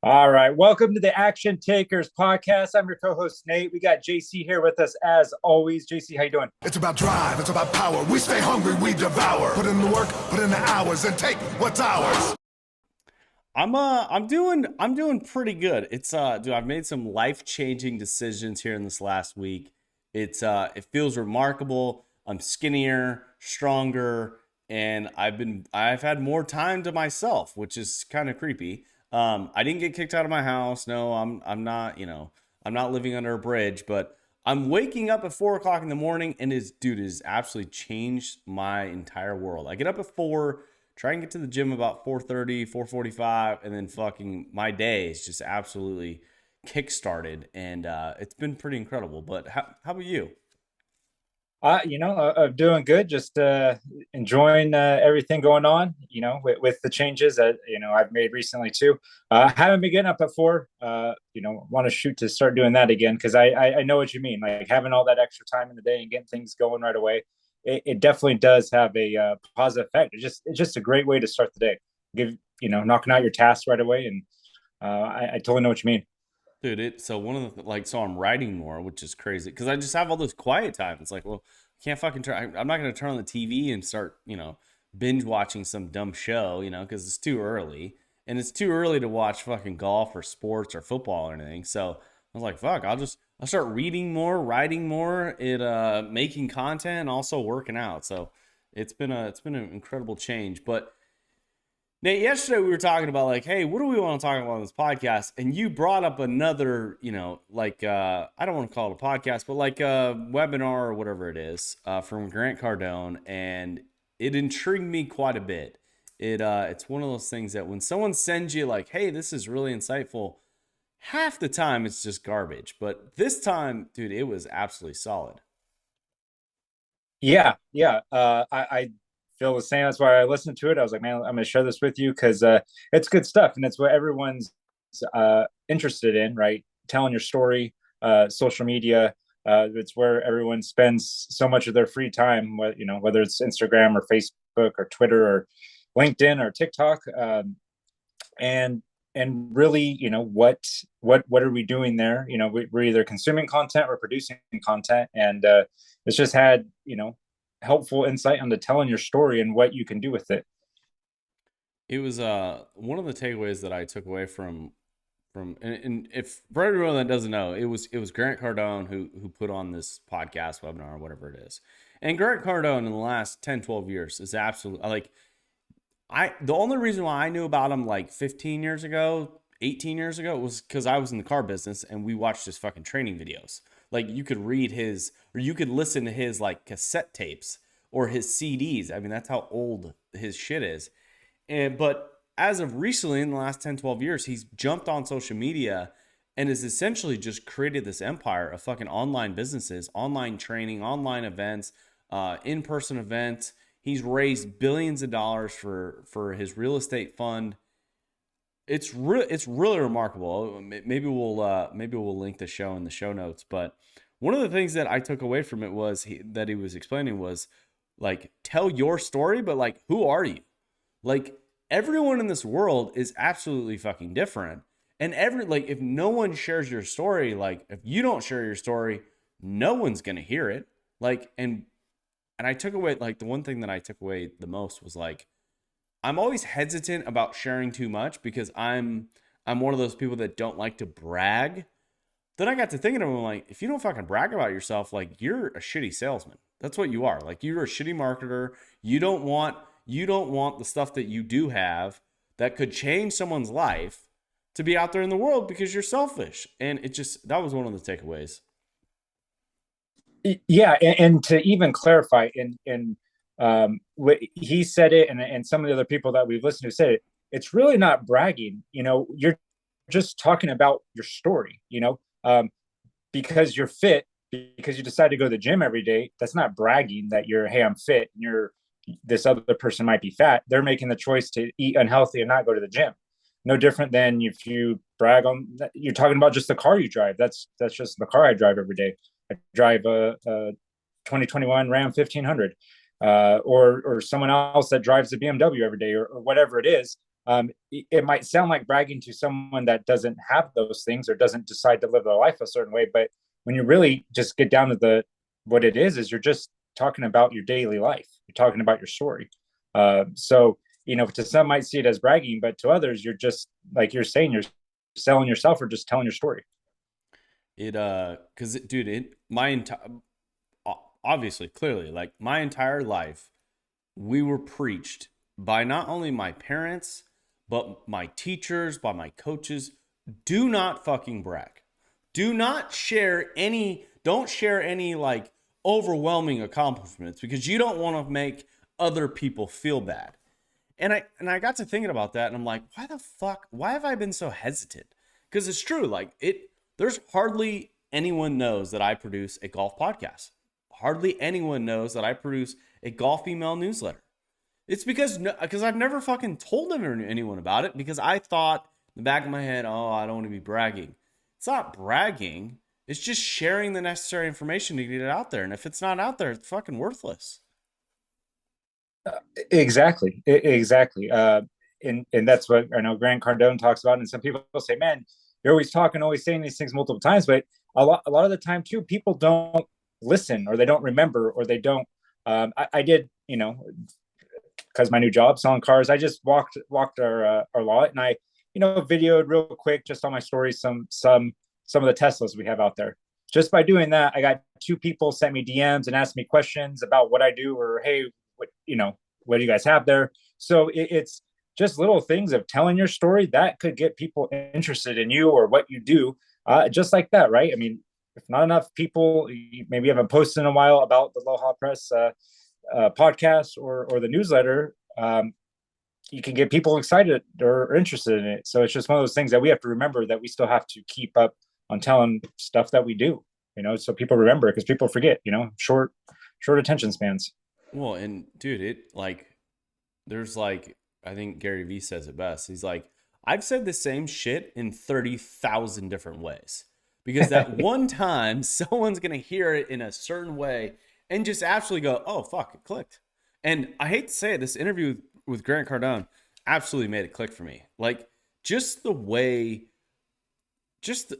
All right. Welcome to the Action Takers podcast. I'm your co-host Nate. We got JC here with us as always. JC, how you doing? It's about drive, it's about power. We stay hungry, we devour. Put in the work, put in the hours, and take what's ours. I'm doing pretty good. Dude, I've made some life-changing decisions here in this last week. It feels remarkable. I'm skinnier, stronger, and I've had more time to myself, which is kind of creepy. I didn't get kicked out of my house. No, I'm not, I'm not living under a bridge, but I'm waking up at 4 o'clock in the morning, and it has absolutely changed my entire world. I get up at 4, try and get to the gym about 4:30, 4:45, and then fucking my day is just absolutely kick-started, and it's been pretty incredible. But how about you? I'm doing good. Just enjoying everything going on. With the changes that I've made recently too. Haven't been getting up at 4. Want to shoot to start doing that again because I know what you mean. Like having all that extra time in the day and getting things going right away. It definitely does have a positive effect. It's just a great way to start the day. Knocking out your tasks right away, and I totally know what you mean. Dude, so one of the so I'm writing more, which is crazy because I just have all this quiet time. It's like, well, I can't fucking turn. I'm not gonna turn on the TV and start, binge watching some dumb show, because it's too early, and it's too early to watch fucking golf or sports or football or anything. So I was like, fuck, I'll start reading more, writing more, making content, and also working out. So it's been an incredible change, but. Nate, yesterday we were talking about like, hey, what do we want to talk about on this podcast? And you brought up another, I don't want to call it a podcast, but like a webinar or whatever it is from Grant Cardone, and it intrigued me quite a bit. It's one of those things that when someone sends you like, hey, this is really insightful, half the time it's just garbage, but this time, dude, it was absolutely solid. Yeah, yeah. I feel the same. That's why I listened to it. I was like, man, I'm going to share this with you because it's good stuff, and it's what everyone's interested in, right? Telling your story, social media. It's where everyone spends so much of their free time. Whether it's Instagram or Facebook or Twitter or LinkedIn or TikTok, and really, what are we doing there? We're either consuming content or producing content, and it's just had helpful insight onto telling your story and what you can do with it. It was one of the takeaways that I took away and if for everyone that doesn't know, it was Grant Cardone who put on this podcast webinar or whatever it is. And Grant Cardone in the last 10, 12 years is absolutely like the only reason why I knew about him like 15 years ago, 18 years ago was because I was in the car business and we watched his fucking training videos. Like you could read his or you could listen to his like cassette tapes or his CDs. I mean, that's how old his shit is. But as of recently, in the last 10, 12 years, he's jumped on social media and has essentially just created this empire of fucking online businesses, online training, online events, in-person events. He's raised billions of dollars for his real estate fund. It's really remarkable. Maybe we'll link the show in the show notes. But one of the things that I took away from it was that he was explaining was like, tell your story, but like, who are you? Like everyone in this world is absolutely fucking different. And if no one shares your story, like if you don't share your story, no one's gonna hear it. Like and I took away like the one thing that I took away the most was like I'm always hesitant about sharing too much because I'm one of those people that don't like to brag. Then I got to thinking of him like, if you don't fucking brag about yourself, like you're a shitty salesman. That's what you are. Like you're a shitty marketer. You don't want the stuff that you do have that could change someone's life to be out there in the world because you're selfish. And that was one of the takeaways. Yeah, and to even clarify, in what he said it, and some of the other people that we've listened to said it. It's really not bragging. You're just talking about your story. Because you're fit, because you decide to go to the gym every day. That's not bragging that hey, I'm fit. And this other person might be fat. They're making the choice to eat unhealthy and not go to the gym. No different than if you brag on. You're talking about just the car you drive. That's just the car I drive every day. I drive a 2021 Ram 1500, or someone else that drives a BMW every day, or whatever it is. it might sound like bragging to someone that doesn't have those things or doesn't decide to live their life a certain way. But when you really just get down to the what it is you're just talking about your daily life. You're talking about your story. So to some might see it as bragging, but to others, you're just like you're saying, you're selling yourself or just telling your story. Cause dude, my entire, obviously, clearly, like my entire life, we were preached by not only my parents, but my teachers, by my coaches, do not fucking brag. Do not share any, don't share any like overwhelming accomplishments because you don't want to make other people feel bad. And I got to thinking about that and I'm like, why have I been so hesitant? Because it's true, like there's hardly anyone knows that I produce a golf podcast. Hardly anyone knows that I produce a golf email newsletter. It's because I've never fucking told anyone about it because I thought in the back of my head, oh, I don't want to be bragging. It's not bragging. It's just sharing the necessary information to get it out there. And if it's not out there, it's fucking worthless. Exactly. And that's what I know Grant Cardone talks about. And some people say, man, you're always talking, always saying these things multiple times. But a lot of the time, too, people don't listen or they don't remember or they don't. I did, because my new job selling cars, I just walked our lot and I, videoed real quick just on my stories some of the Teslas we have out there. Just by doing that, I got 2 people sent me DMs and asked me questions about what I do or hey, what do you guys have there? So it's just little things of telling your story that could get people interested in you or what you do, just like that, right? I mean, if not enough people, maybe you haven't posted in a while about the Aloha Press podcast or the newsletter, you can get people excited or interested in it. So it's just one of those things that we have to remember that we still have to keep up on telling stuff that we do, so people remember because people forget, short attention spans. Well, and dude, there's like, I think Gary Vee says it best. He's like, I've said the same shit in 30,000 different ways because that one time someone's going to hear it in a certain way and just absolutely go, oh, fuck, it clicked. And I hate to say it, this interview with Grant Cardone absolutely made it click for me. Like just the way, just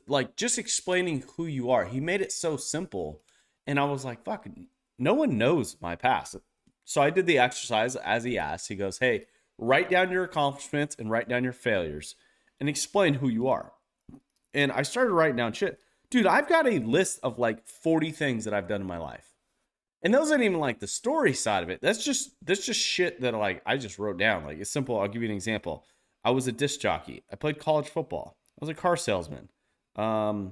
explaining who you are. He made it so simple. And I was like, fuck, no one knows my past. So I did the exercise as he asked. He goes, hey, write down your accomplishments and write down your failures and explain who you are. And I started writing down shit. Dude, I've got a list of like 40 things that I've done in my life. And those ain't even like the story side of it. That's just shit that like I just wrote down. Like it's simple. I'll give you an example. I was a disc jockey. I played college football. I was a car salesman. I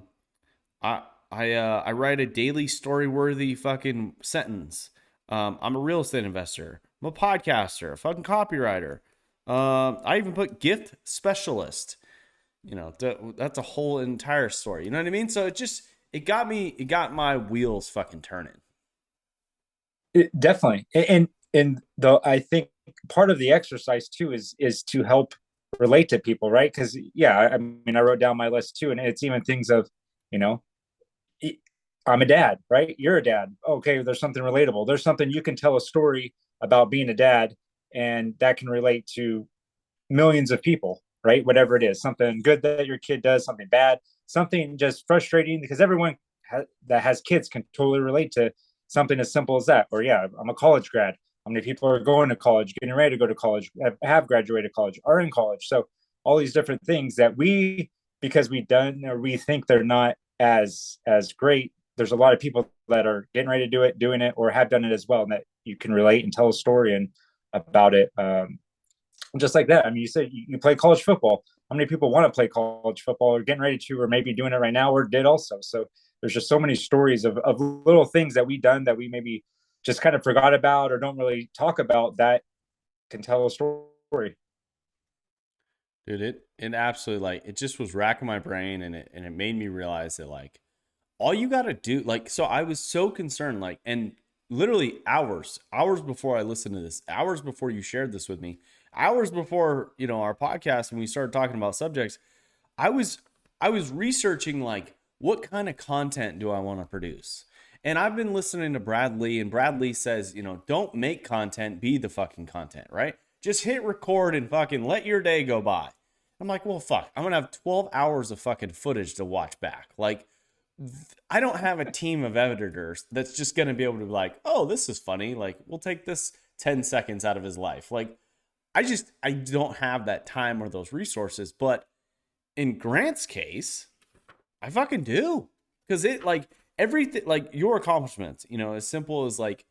write a daily story-worthy fucking sentence. I'm a real estate investor. I'm a podcaster, a fucking copywriter. I even put gift specialist. That's a whole entire story. You know what I mean? So it got my wheels fucking turning. Definitely. And though I think part of the exercise too is to help relate to people, right? Because I mean, I wrote down my list too, and it's even things of, I'm a dad, right? You're a dad. Okay, there's something relatable. There's something you can tell a story about being a dad, and that can relate to millions of people, right? Whatever it is, something good that your kid does, something bad, something just frustrating, because everyone that has kids can totally relate to something as simple as that. Or I'm a college grad. How many people are going to college, getting ready to go to college, have graduated college, are in college? So all these different things that because we've done or we think they're not as great, there's a lot of people that are getting ready to do it, doing it, or have done it as well, and that you can relate and tell a story and about it. Just like that. I mean, you said you play college football. How many people want to play college football or getting ready to, or maybe doing it right now or did also? So there's just so many stories of little things that we've done that we maybe just kind of forgot about or don't really talk about that can tell a story. Dude, it absolutely, like, it just was racking my brain, and it made me realize that like all you got to do, like, so I was so concerned, like, and literally hours before I listened to this, hours before you shared this with me, hours before, our podcast, and we started talking about subjects, I was researching like what kind of content do I want to produce. And I've been listening to Brad Lee, and Brad Lee says, don't make content, be the fucking content, right? Just hit record and fucking let your day go by. I'm like, well, fuck. I'm gonna have 12 hours of fucking footage to watch back. Like, I don't have a team of editors that's just gonna be able to be like, oh, this is funny. Like, we'll take this 10 seconds out of his life. Like, I don't have that time or those resources. But in Grant's case, I fucking do. Because it, like, everything, like your accomplishments, as simple as like,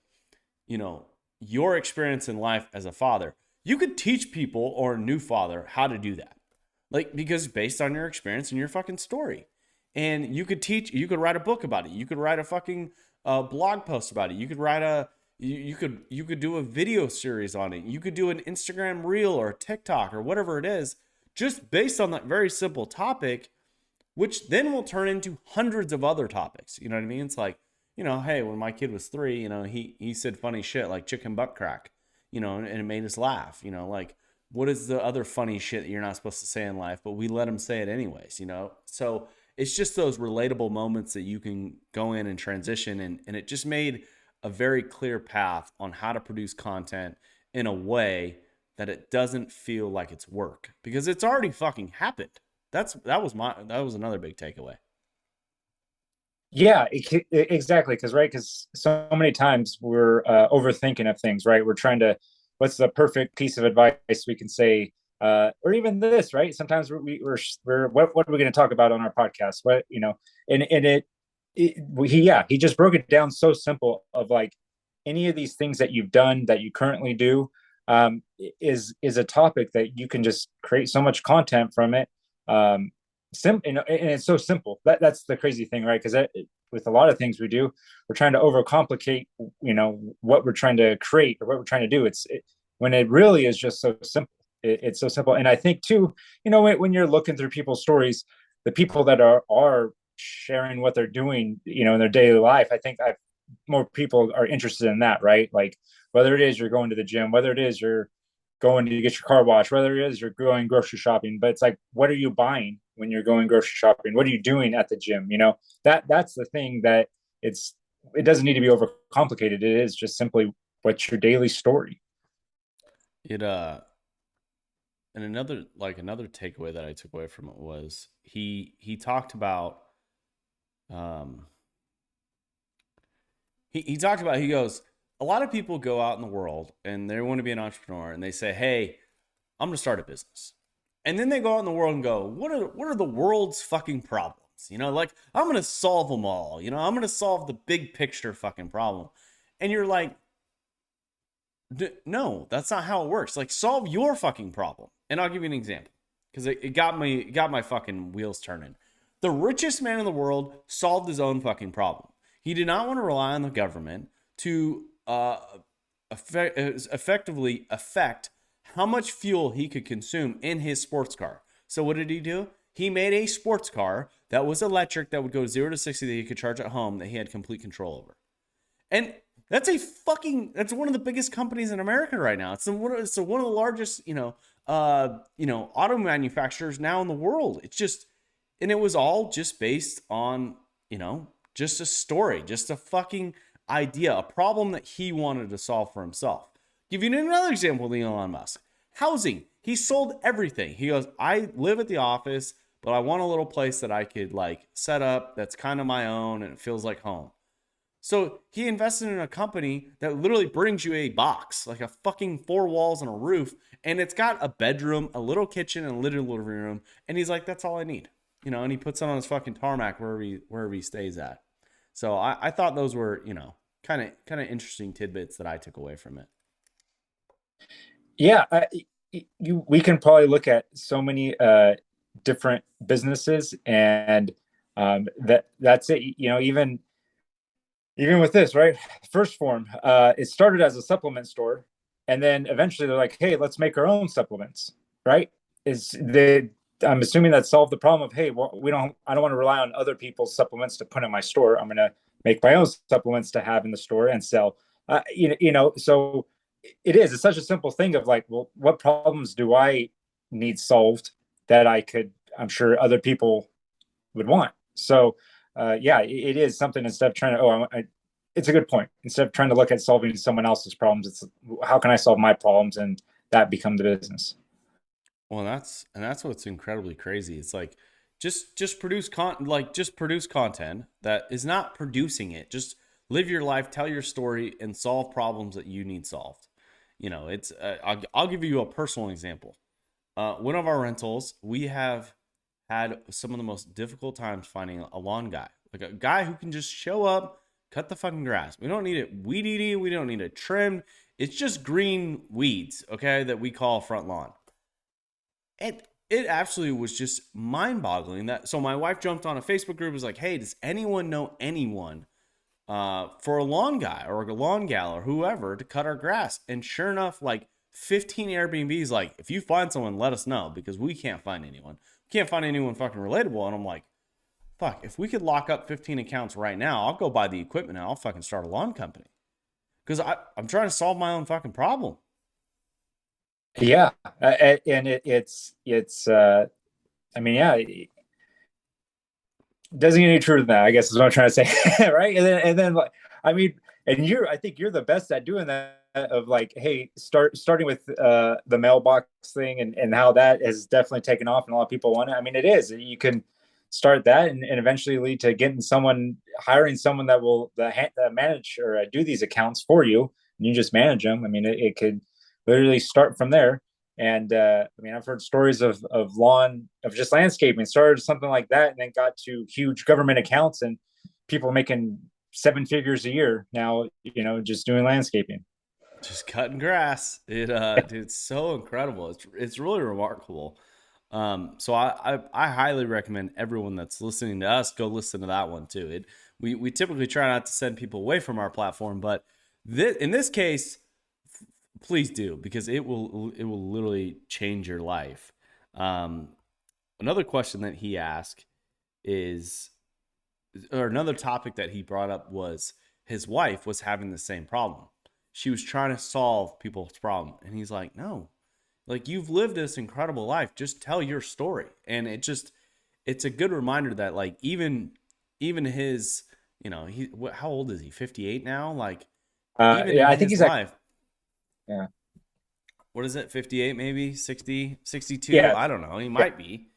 your experience in life as a father, you could teach people or a new father how to do that. Like, because based on your experience and your fucking story. And you could write a book about it. You could write a fucking blog post about it. You could write you could do a video series on it. You could do an Instagram reel or a TikTok or whatever it is, just based on that very simple topic, which then will turn into hundreds of other topics. You know what I mean? It's like, hey, when my kid was 3, he said funny shit like chicken butt crack, and it made us laugh, like, what is the other funny shit that you're not supposed to say in life, but we let him say it anyways, So it's just those relatable moments that you can go in and transition. And it just made a very clear path on how to produce content in a way that it doesn't feel like it's work, because it's already fucking happened. That was another big takeaway. Yeah, exactly. Because so many times we're overthinking of things, right? We're trying to, what's the perfect piece of advice we can say, or even this, right? Sometimes we're what are we going to talk about on our podcast? He just broke it down so simple of like any of these things that you've done that you currently do, is a topic that you can just create so much content from it. And it's so simple. That's the crazy thing, right? Because with a lot of things we do, we're trying to overcomplicate, what we're trying to create or what we're trying to do. When it really is just so simple. It's so simple. And I think too, when you're looking through people's stories, the people that are sharing what they're doing, in their daily life, I think more people are interested in that, right? Like, whether it is you're going to the gym, whether it is you're going to get your car washed, whether it is you're going grocery shopping, but it's like, what are you buying when you're going grocery shopping? What are you doing at the gym? That's the thing, that it doesn't need to be overcomplicated. It is just simply what's your daily story. It and another takeaway that I took away from it was he talked about he talked about, he goes, a lot of people go out in the world and they want to be an entrepreneur and they say, hey, I'm going to start a business. And then they go out in the world and go, what are the world's fucking problems? Like, I'm going to solve them all. I'm going to solve the big picture fucking problem. And you're like, no, that's not how it works. Like, solve your fucking problem. And I'll give you an example, because it got my fucking wheels turning. The richest man in the world solved his own fucking problem. He did not want to rely on the government to effectively affect how much fuel he could consume in his sports car. So what did he do? He made a sports car that was electric, that would go 0 to 60, that he could charge at home, that he had complete control over. And that's one of the biggest companies in America right now. It's one of the largest, auto manufacturers now in the world. And it was all just based on, just a story, just a fucking idea, a problem that he wanted to solve for himself. Give you another example of Elon Musk. Housing. He sold everything. He goes, I live at the office, but I want a little place that I could like set up that's kind of my own and it feels like home. So he invested in a company that literally brings you a box, like a fucking 4 walls and a roof, and it's got a bedroom, a little kitchen, and a little living room. And he's like, that's all I need. And he puts it on his fucking tarmac wherever he stays at. So I thought those were, kind of interesting tidbits that I took away from it. Yeah, we can probably look at so many different businesses, and that's it. Even with this, right? First Form, it started as a supplement store, and then eventually they're like, hey, let's make our own supplements, right? I'm assuming that solved the problem of, hey, well, I don't want to rely on other people's supplements to put in my store. I'm going to make my own supplements to have in the store and sell. So it's such a simple thing of like, well, what problems do I need solved that I'm sure other people would want. So it is something, instead of trying to, it's a good point. Instead of trying to look at solving someone else's problems, it's how can I solve my problems? And that become the business. Well, that's what's incredibly crazy. It's like just produce just produce content that is not producing it. Just live your life, tell your story, and solve problems that you need solved. You know, it's I'll give you a personal example. One of our rentals, we have had some of the most difficult times finding a lawn guy, like a guy who can just show up, cut the fucking grass. We don't need it weed eating. We don't need it trimmed. It's just green weeds, okay, that we call front lawn. It absolutely was just mind boggling that. So my wife jumped on a Facebook group, was like, hey, does anyone know anyone for a lawn guy or a lawn gal or whoever to cut our grass? And sure enough, like 15 Airbnbs, like, if you find someone, let us know, because we can't find anyone. We can't find anyone fucking relatable. And I'm like, fuck, if we could lock up 15 accounts right now, I'll go buy the equipment and I'll fucking start a lawn company. Because I'm trying to solve my own fucking problem. Yeah, and it's I mean, yeah, it doesn't get any truer than that, I guess is what I'm trying to say. Right. And then like, I mean, and I think you're the best at doing that, of like, hey, starting with the mailbox thing, and how that has definitely taken off and a lot of people want it. I mean, it is, you can start that and eventually lead to hiring someone that will manage or do these accounts for you, and you just manage them. I mean, it could literally start from there. And I mean, I've heard stories of just landscaping, started something like that, and then got to huge government accounts and people making 7 figures a year now, just doing landscaping. Just cutting grass. It's so incredible. It's really remarkable. So I highly recommend everyone that's listening to us go listen to that one too. We typically try not to send people away from our platform, but in this case, please do, because it will literally change your life. Um, Another question that he asked is, or another topic that he brought up, was his wife was having the same problem. She was trying to solve people's problem, and he's like, no, like, you've lived this incredible life, just tell your story. And it's a good reminder that, like, even his, how old is he, 58 now, like, even Yeah, in I think his he's like, life, yeah, what is it, 58, maybe 60, 62, yeah, I don't know, he yeah. might be.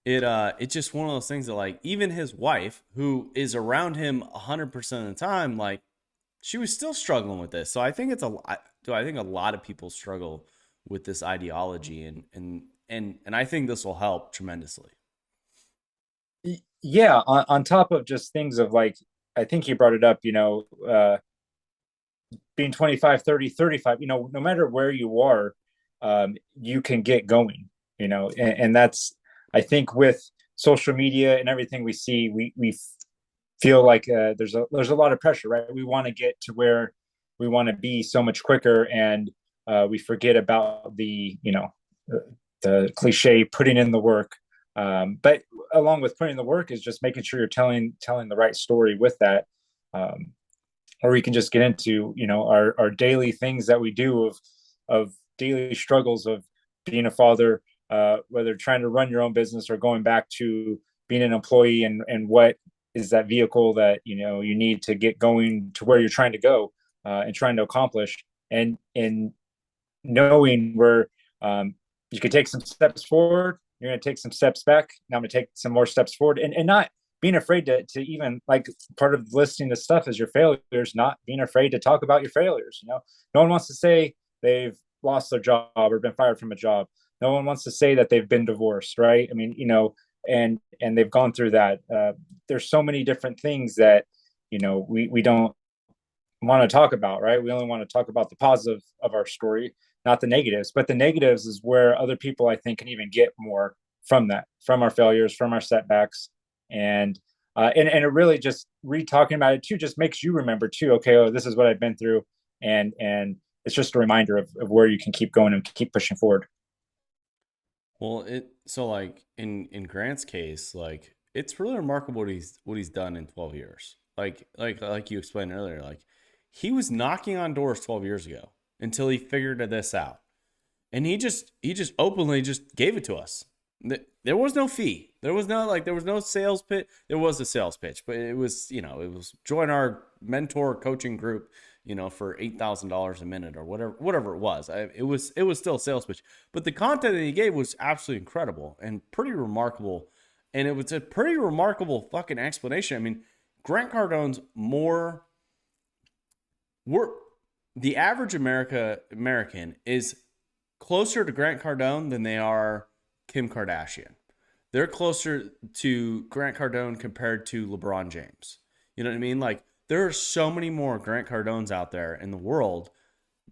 It's just one of those things that, like, even his wife, who is around him 100% of the time, like, she was still struggling with this. So I think I think a lot of people struggle with this ideology, and I think this will help tremendously. Yeah, on top of just things of like, I think you brought it up, being 25, 30, 35, no matter where you are, you can get going, and that's, I think, with social media and everything we see, we feel like there's a lot of pressure, right? We want to get to where we want to be so much quicker, and we forget about the cliche putting in the work. But along with putting in the work is just making sure you're telling the right story with that. Or we can just get into our daily things that we do, of daily struggles of being a father, whether trying to run your own business or going back to being an employee, and what is that vehicle that you need to get going to where you're trying to go, and trying to accomplish, and knowing where you could take some steps forward, you're going to take some steps back, now I'm going to take some more steps forward, and not being afraid to even, like, part of listing the stuff as your failures, not being afraid to talk about your failures. No one wants to say they've lost their job or been fired from a job. No one wants to say that they've been divorced, right? I mean, and they've gone through that. There's so many different things that we don't want to talk about, right? We only want to talk about the positive of our story, not the negatives. But the negatives is where other people, I think, can even get more from that, from our failures, from our setbacks. And it really just re-talking about it too just makes you remember too, okay, oh, this is what I've been through, and it's just a reminder of where you can keep going and keep pushing forward. Well, so, like, in Grant's case, like, it's really remarkable what he's done in 12 years. Like you explained earlier, like, he was knocking on doors 12 years ago until he figured this out. And he just openly just gave it to us. There was no fee. There was no sales pitch. There was a sales pitch, but it was join our mentor coaching group. for $8,000 a minute or whatever it was. It was still a sales pitch, but the content that he gave was absolutely incredible and pretty remarkable. And it was a pretty remarkable fucking explanation. I mean, Grant Cardone's more, we're the average American is closer to Grant Cardone than they are Kim Kardashian. They're closer to Grant Cardone compared to LeBron James. You know what I mean? Like, there are so many more Grant Cardones out there in the world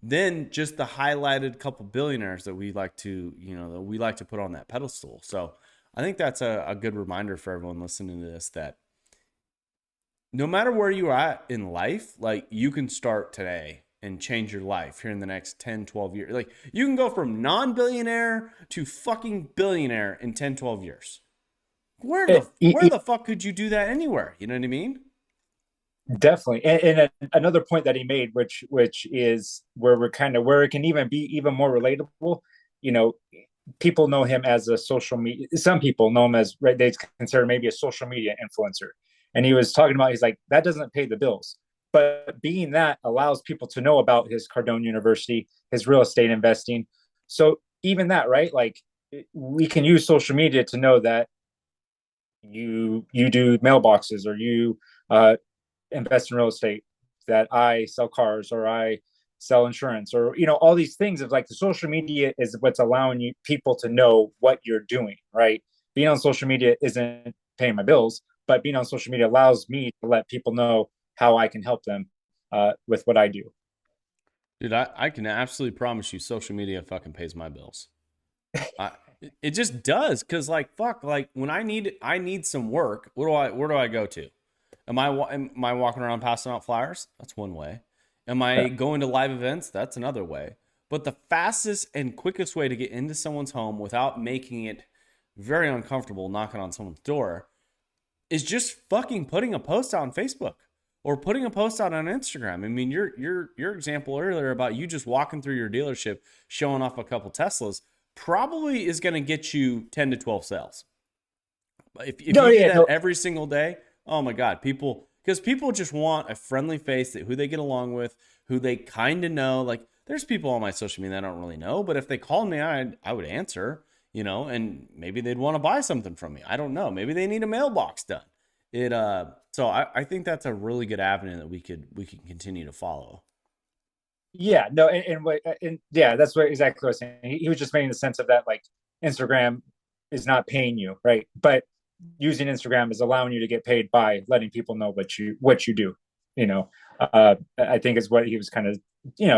than just the highlighted couple billionaires that we like to put on that pedestal. So I think that's a good reminder for everyone listening to this, that no matter where you are at in life, like, you can start today and change your life here in the next 10, 12 years. Like, you can go from non-billionaire to fucking billionaire in 10, 12 years. Where the fuck could you do that anywhere? You know what I mean? Definitely. Another point that he made, which is where where it can even be even more relatable. You know, people know him as a social media. Some people know him as, right, they consider maybe a social media influencer. And he was talking about, he's like, that doesn't pay the bills. But being that allows people to know about his Cardone University, his real estate investing. So even that, right? Like, we can use social media to know that you do mailboxes, or you invest in real estate, that I sell cars, or I sell insurance, or all these things. Of like, the social media is what's allowing you people to know what you're doing, right? Being on social media isn't paying my bills, but being on social media allows me to let people know how I can help them with what I do. Dude, I can absolutely promise you social media fucking pays my bills. I, it just does. Cause like, fuck, like, when I need some work, where do I go to? Am I walking around passing out flyers? That's one way. Am I going to live events? That's another way. But the fastest and quickest way to get into someone's home without making it very uncomfortable knocking on someone's door is just fucking putting a post out on Facebook or putting a post out on Instagram. I mean, your example earlier about you just walking through your dealership, showing off a couple Teslas, probably is going to get you 10 to 12 sales. If No, you do yeah, that no, every single day, oh my God, because people just want a friendly face, who they get along with, who they kind of know. Like, there's people on my social media that I don't really know, but if they called me, I would answer, and maybe they'd want to buy something from me. I don't know. Maybe they need a mailbox done. So I think that's a really good avenue that we can continue to follow. yeah, no, and yeah, that's what exactly what I was saying. He was just making the sense of that, like, Instagram is not paying you, right? But using Instagram is allowing you to get paid by letting people know what you do. I think is what he was kind of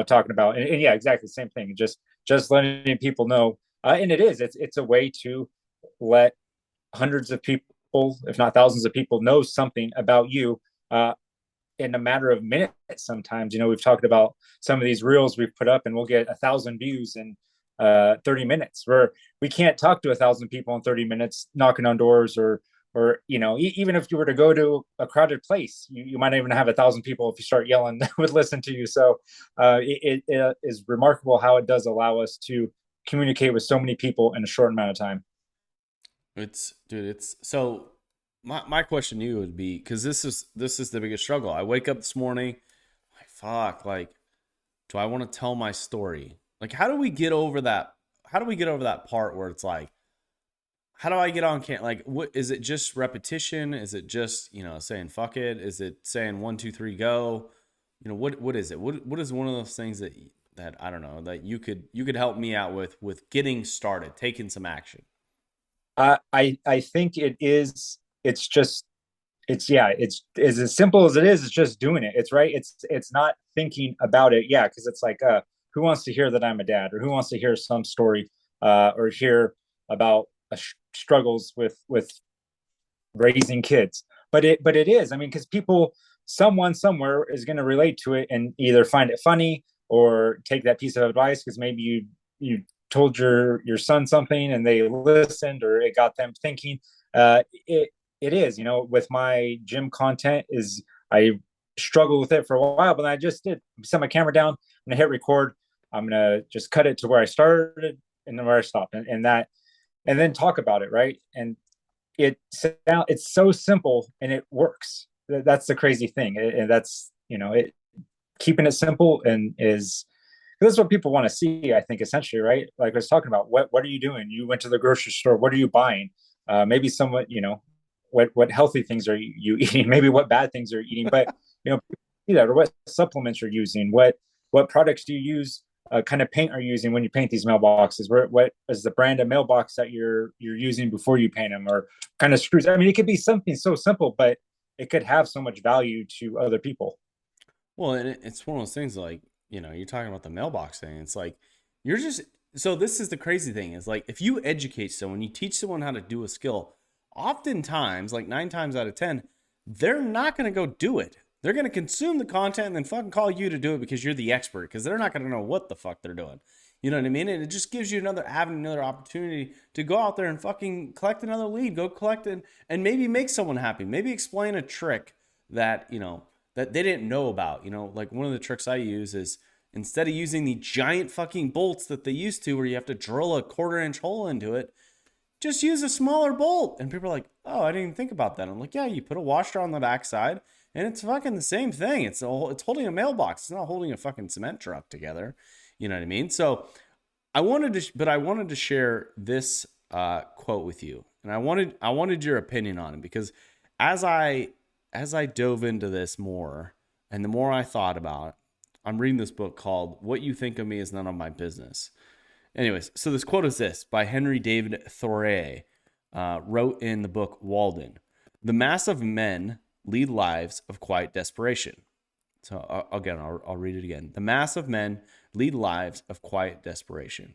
talking about, and yeah, exactly the same thing. Just letting people know, and it's a way to let hundreds of people, if not thousands of people, know something about you in a matter of minutes. Sometimes, we've talked about some of these reels we've put up, and we'll get 1,000 views in 30 minutes, where we can't talk to 1,000 people in 30 minutes knocking on doors, or even if you were to go to a crowded place, you might not even have 1,000 people if you start yelling would listen to you. So it is remarkable how it does allow us to communicate with so many people in a short amount of time. It's so my question to you would be, because this is the biggest struggle. I wake up this morning, like, fuck, like, do I want to tell my story? Like, how do we get over that? How do we get over that part where it's like, how do I get on like, what is it? Just repetition? Is it just, saying fuck it? Is it saying 1, 2, 3, go? What is it? What is one of those things that I don't know, that you could help me out with getting started, taking some action? I think it is. It's just it's as simple as it is. It's just doing it. It's right. It's not thinking about it. Yeah, because it's like, who wants to hear that I'm a dad, or who wants to hear some story, or hear about struggles with raising kids. But it is. I mean, because someone somewhere is going to relate to it and either find it funny or take that piece of advice, because maybe you told your son something and they listened, or it got them thinking. It is, with my gym content, is I struggled with it for a while, but I just did set my camera down. I'm gonna hit record. I'm gonna just cut it to where I started and then where I stopped, and then talk about it, right? And it's so simple and it works. That's the crazy thing, and that's it. keeping it simple and is that's what people want to see, I think, essentially, right? Like I was talking about, what are you doing? You went to the grocery store. What are you buying? Maybe somewhat, what healthy things are you eating? Maybe what bad things are you eating? But see that, or what supplements you're using? What products do you use? Kind of paint are you using when you paint these mailboxes? What is the brand of mailbox that you're using before you paint them? Or kind of screws? I mean, it could be something so simple, but it could have so much value to other people. Well, and it's one of those things like, you're talking about the mailbox thing. It's like, you're just, so this is the crazy thing is like, if you educate someone, you teach someone how to do a skill, oftentimes, like 9 times out of 10, they're not going to go do it. They're going to consume the content and then fucking call you to do it because you're the expert, because they're not going to know what the fuck they're doing. You know what I mean? And it just gives you another avenue, another opportunity to go out there and fucking collect another lead, go collect it, and maybe make someone happy. Maybe explain a trick that, that they didn't know about. Like one of the tricks I use is, instead of using the giant fucking bolts that they used to, where you have to drill a 1/4 inch hole into it, just use a smaller bolt. And people are like, oh, I didn't even think about that. I'm like, yeah, you put a washer on the backside and it's fucking the same thing. It's holding a mailbox. It's not holding a fucking cement truck together. You know what I mean? So I wanted to share this quote with you. And I wanted your opinion on it, because as I dove into this more, and the more I thought about it, I'm reading this book called What You Think of Me Is None of My Business. Anyways, so this quote is this by Henry David Thoreau, wrote in the book Walden. The mass of men lead lives of quiet desperation. So again, I'll read it again. The mass of men lead lives of quiet desperation.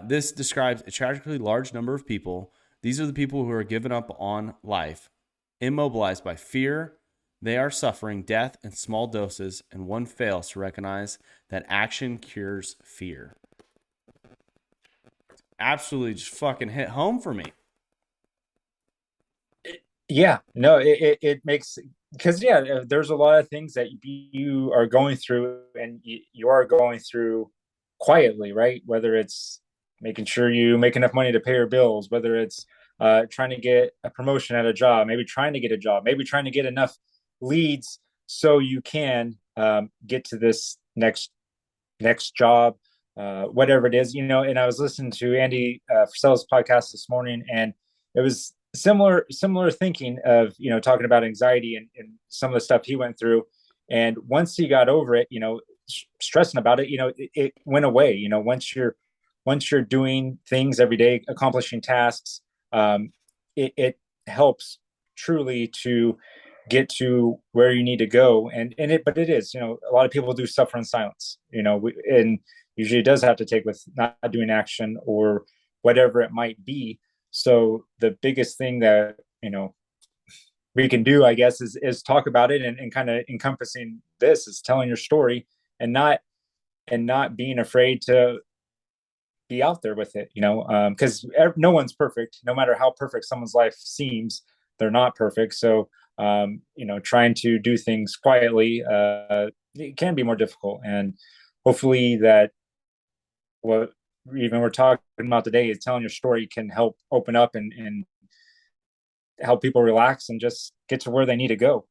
This describes a tragically large number of people. These are the people who are given up on life, immobilized by fear. They are suffering death in small doses, and one fails to recognize that action cures fear. Absolutely just fucking hit home for me. Yeah, no, it makes, because yeah, there's a lot of things that you are going through, and you are going through quietly, right? Whether it's making sure you make enough money to pay your bills, whether it's trying to get a promotion at a job, maybe trying to get a job, maybe trying to get enough leads so you can get to this next job, whatever it is, And I was listening to Andy Frisella's podcast this morning, and it was similar thinking of talking about anxiety and some of the stuff he went through. And once he got over it, stressing about it, it went away. Once you're doing things every day, accomplishing tasks, it helps truly to get to where you need to go. But it is, a lot of people do suffer in silence, and usually it does have to take with not doing action or whatever it might be. So the biggest thing that, we can do, I guess, is talk about it, and kind of encompassing this is telling your story, and not being afraid to be out there with it, because no one's perfect. No matter how perfect someone's life seems, they're not perfect. So, trying to do things quietly, it can be more difficult. And hopefully that what even we're talking about today is telling your story can help open up and help people relax and just get to where they need to go.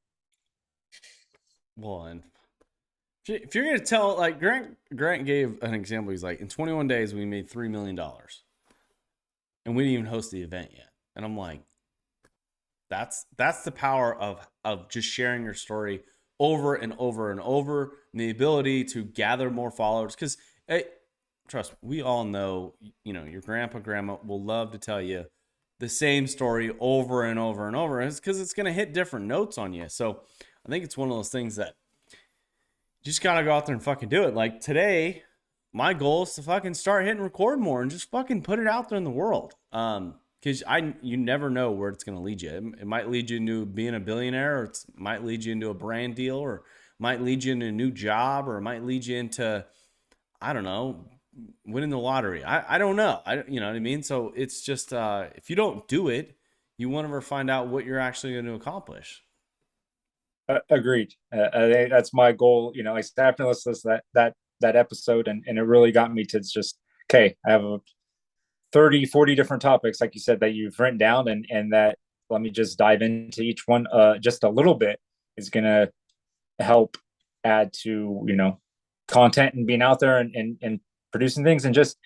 Well, and if you're going to tell, like Grant gave an example. He's like, in 21 days, we made $3 million, and we didn't even host the event yet. And I'm like, that's the power of just sharing your story over and over and over, and the ability to gather more followers. Because trust me, we all know, your grandma will love to tell you the same story over and over and over. It's because it's going to hit different notes on you. So I think it's one of those things that you just got to go out there and fucking do it. Like today, my goal is to fucking start hitting record more and just fucking put it out there in the world. Because you never know where it's going to lead you. It might lead you into being a billionaire, or it might lead you into a brand deal, or might lead you into a new job, or it might lead you into, I don't know, winning the lottery. I don't know. You know what I mean? So it's just, if you don't do it, you won't ever find out what you're actually going to accomplish. Agreed. That's my goal. I sat and listened to that episode, and it really got me to just, okay, I have 30, 40 different topics, like you said, that you've written down, and that let me just dive into each one just a little bit is going to help add to, content and being out there and producing things, and just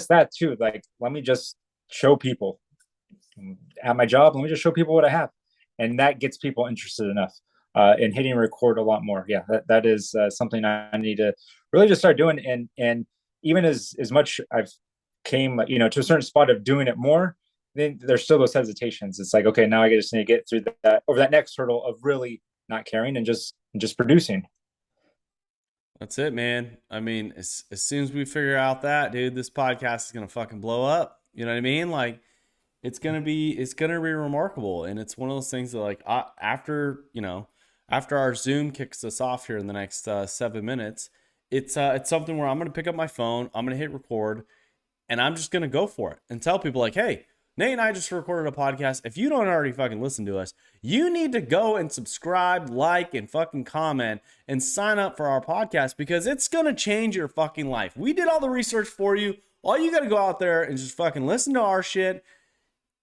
that too. Like, let me just show people at my job. Let me just show people what I have, and that gets people interested enough in hitting record a lot more. Yeah, that is something I need to really just start doing. And even as much I've came, to a certain spot of doing it more, then there's still those hesitations. It's like, okay, now I just need to get through that, over that next hurdle of really not caring and just producing. That's it, man. I mean, as soon as we figure out that, dude, this podcast is gonna fucking blow up. You know what I mean? Like, it's gonna be remarkable, and it's one of those things that, like, after our Zoom kicks us off here in the next 7 minutes, it's something where I'm gonna pick up my phone, I'm gonna hit record, and I'm just gonna go for it and tell people, like, hey, Nate and I just recorded a podcast. If you don't already fucking listen to us, you need to go and subscribe, like, and fucking comment and sign up for our podcast, because it's going to change your fucking life. We did all the research for you. All you got to go out there and just fucking listen to our shit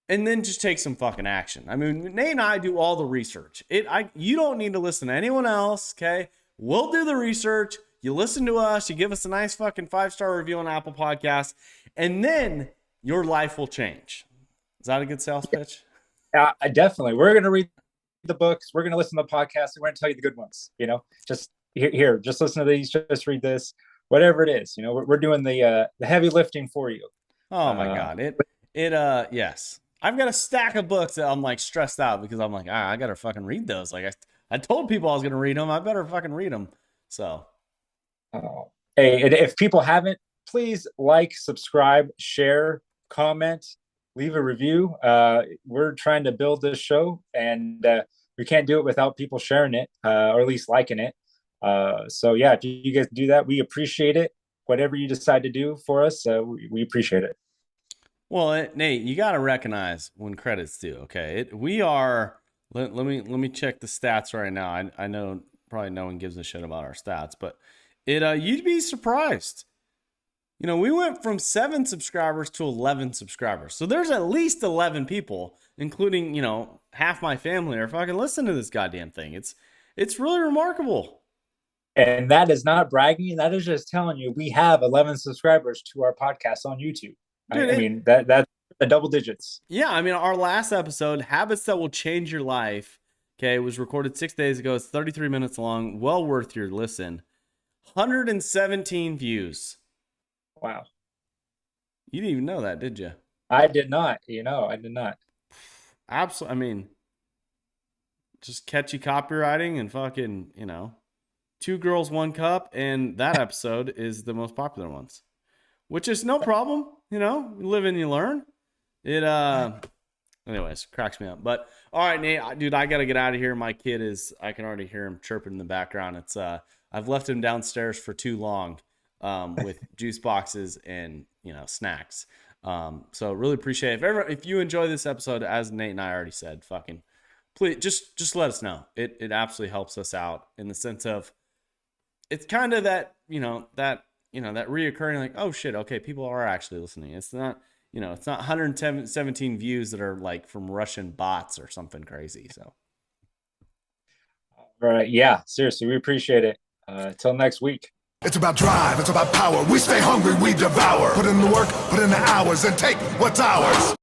and then just take some fucking action. I mean, Nate and I do all the research. You don't need to listen to anyone else, okay? We'll do the research. You listen to us. You give us a nice fucking 5-star review on Apple Podcasts, and then your life will change. Is that a good sales pitch? Definitely. We're going to read the books. We're going to listen to the podcast. And we're going to tell you the good ones. Just here, just listen to these. Just read this. Whatever it is, we're doing the heavy lifting for you. Oh my God! Yes. I've got a stack of books that I'm like stressed out because I'm like, I gotta fucking read those. Like I told people I was gonna read them. I better fucking read them. So, hey, if people haven't, please like, subscribe, share, comment, leave a review. We're trying to build this show, and we can't do it without people sharing it, or at least liking it. So yeah, if you guys do that, we appreciate it. Whatever you decide to do for us, we appreciate it. Well, Nate, you got to recognize when credit's due. Okay, we are. Let me check the stats right now. I know probably no one gives a shit about our stats, but you'd be surprised. We went from 7 subscribers to 11 subscribers. So there's at least 11 people, including, half my family, are fucking listening to this goddamn thing. It's really remarkable. And that is not bragging. That is just telling you we have 11 subscribers to our podcast on YouTube. Dude, I mean, that's the double digits. Yeah, I mean, our last episode, Habits That Will Change Your Life, okay, was recorded 6 days ago. It's 33 minutes long. Well worth your listen. 117 views. Wow. You didn't even know that, did you? I did not. I did not. Absolutely. I mean, just catchy copywriting and fucking, 2 girls, 1 cup. And that episode is the most popular ones, which is no problem. You live and you learn. Anyways, cracks me up. But all right, Nate, dude, I got to get out of here. My kid I can already hear him chirping in the background. I've left him downstairs for too long. With juice boxes and snacks. So really appreciate it. If you enjoy this episode, as Nate and I already said, fucking please just let us know. It absolutely helps us out in the sense of it's kind of that that reoccurring, like, oh shit, okay, people are actually listening. It's not it's not 117 views that are like from Russian bots or something crazy. So all right, yeah, seriously, we appreciate it. Till next week. It's about drive, it's about power. We stay hungry, we devour. Put in the work, put in the hours, and take what's ours.